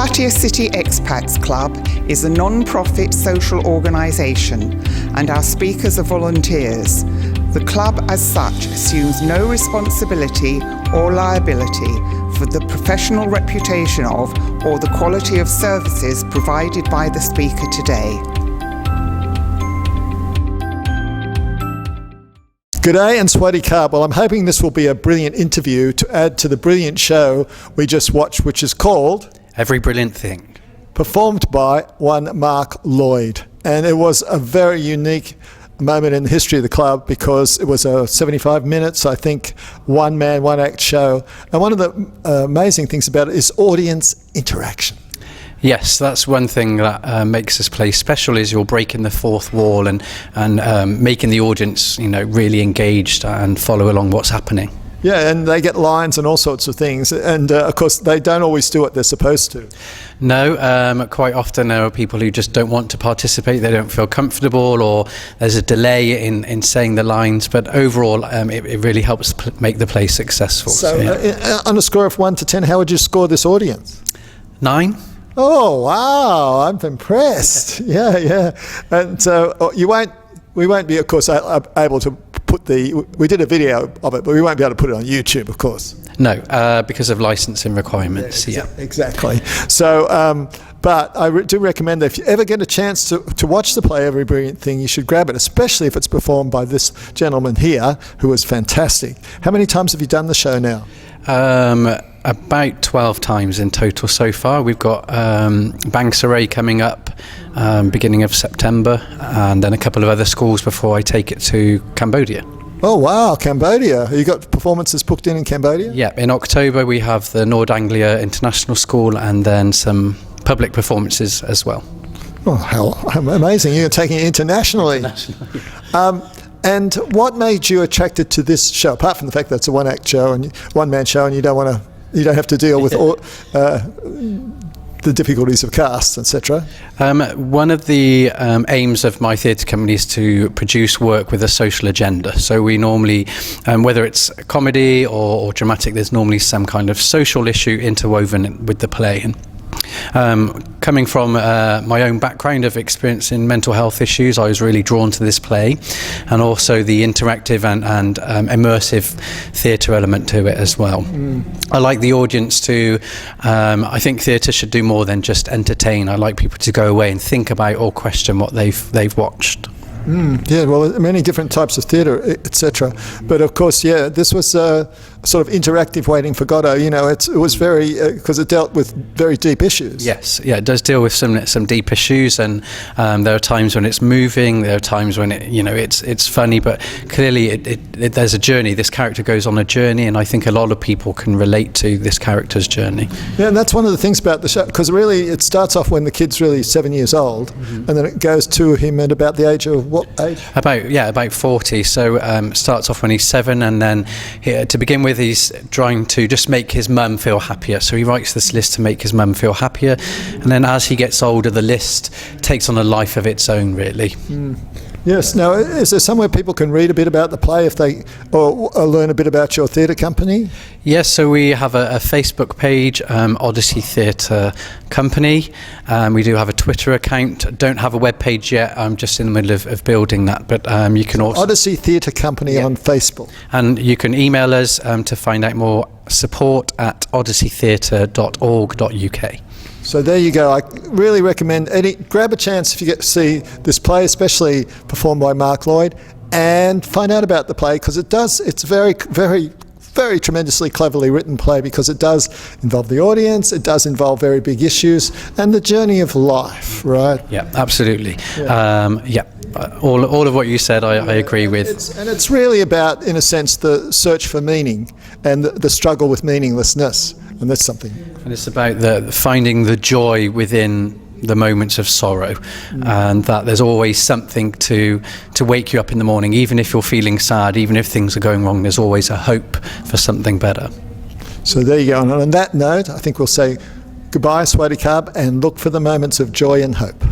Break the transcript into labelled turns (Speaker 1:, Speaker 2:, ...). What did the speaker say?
Speaker 1: Pattaya City Expats Club is a non-profit social organisation and our speakers are volunteers. The club as such assumes no responsibility or liability for the professional reputation of or the quality of services provided by the speaker today.
Speaker 2: G'day and Swaddy Carb. Well, I'm hoping this will be a brilliant interview to add to the brilliant show we just watched, which is called
Speaker 3: Every Brilliant Thing,
Speaker 2: performed by one Mark Llwyd. And it was a very unique moment in the history of the club because it was a 75 minutes, I think, one man, one act show. And one of the amazing things about it is audience interaction.
Speaker 3: Yes, that's one thing that makes this play special, is you're breaking the fourth wall and making the audience, really engaged and follow along what's happening.
Speaker 2: Yeah, and they get lines and all sorts of things. And, of course, they don't always do what they're supposed to.
Speaker 3: No, quite often there are people who just don't want to participate. They don't feel comfortable, or there's a delay in saying the lines. But overall, it really helps make the play successful.
Speaker 2: So, on a score of 1 to 10, how would you score this audience?
Speaker 3: 9.
Speaker 2: Oh, wow, I'm impressed. Yeah. And so we won't be, of course, able to we did a video of it, but we won't be able to put it on YouTube, of course.
Speaker 3: No, because of licensing requirements. Yeah,
Speaker 2: exactly. So, but I do recommend that if you ever get a chance to watch the play Every Brilliant Thing, you should grab it, especially if it's performed by this gentleman here, who was fantastic. How many times have you done the show now?
Speaker 3: About 12 times in total so far. We've got Bangsaray coming up beginning of September, and then a couple of other schools before I take it to Cambodia.
Speaker 2: Oh wow, Cambodia. You got performances booked in Cambodia?
Speaker 3: Yeah, in October we have the Nord Anglia International School and then some public performances as well.
Speaker 2: Oh, how amazing. You're taking it internationally. And what made you attracted to this show, apart from the fact that it's a one-act show and one-man show, and you don't have to deal with all the difficulties of cast, etc.?
Speaker 3: One of the aims of my theatre company is to produce work with a social agenda. So we normally, whether it's comedy or dramatic, there's normally some kind of social issue interwoven with the play. Coming from my own background of experience in mental health issues, I was really drawn to this play, and also the interactive and immersive theatre element to it as well. I like the audience to, I think theatre should do more than just entertain. I like people to go away and think about or question what they've watched.
Speaker 2: Yeah, well, many different types of theatre, etc. But of course, yeah, this was a sort of interactive Waiting for Godot. It was very, because it dealt with very deep issues.
Speaker 3: Yes, yeah, it does deal with some deep issues, and there are times when it's moving, there are times when it's funny, but clearly there's a journey. This character goes on a journey, and I think a lot of people can relate to this character's journey. Yeah,
Speaker 2: and that's one of the things about the show, because really it starts off when the kid's really 7 years old, and then it goes to him at about the age of what age? About
Speaker 3: 40. So starts off when he's 7, and then to begin with, he's trying to just make his mum feel happier. So he writes this list to make his mum feel happier, and then as he gets older, the list takes on a life of its own, really.
Speaker 2: Yes. Now, is there somewhere people can read a bit about the play or learn a bit about your theatre company?
Speaker 3: Yes, so we have a Facebook page, Odyssey Theatre Company. We do have a Twitter account. Don't have a web page yet. I'm just in the middle of building that. But you can also
Speaker 2: Odyssey Theatre Company on Facebook. And
Speaker 3: you can email us to find out more. Support at odysseytheatre.org.uk.
Speaker 2: So there you go. I really recommend grab a chance if you get to see this play, especially performed by Mark Llwyd, and find out about the play, because it's very, very, very tremendously cleverly written play, because it does involve the audience, it does involve very big issues, and the journey of life, right?
Speaker 3: Yeah, absolutely. Yeah. All of what you said, I agree with.
Speaker 2: It's really about, in a sense, the search for meaning and the struggle with meaninglessness. And that's something.
Speaker 3: And it's about finding the joy within the moments of sorrow, and that there's always something to wake you up in the morning, even if you're feeling sad, even if things are going wrong, there's always a hope for something better.
Speaker 2: So there you go. And on that note, I think we'll say goodbye, Swaddy Carb, and look for the moments of joy and hope.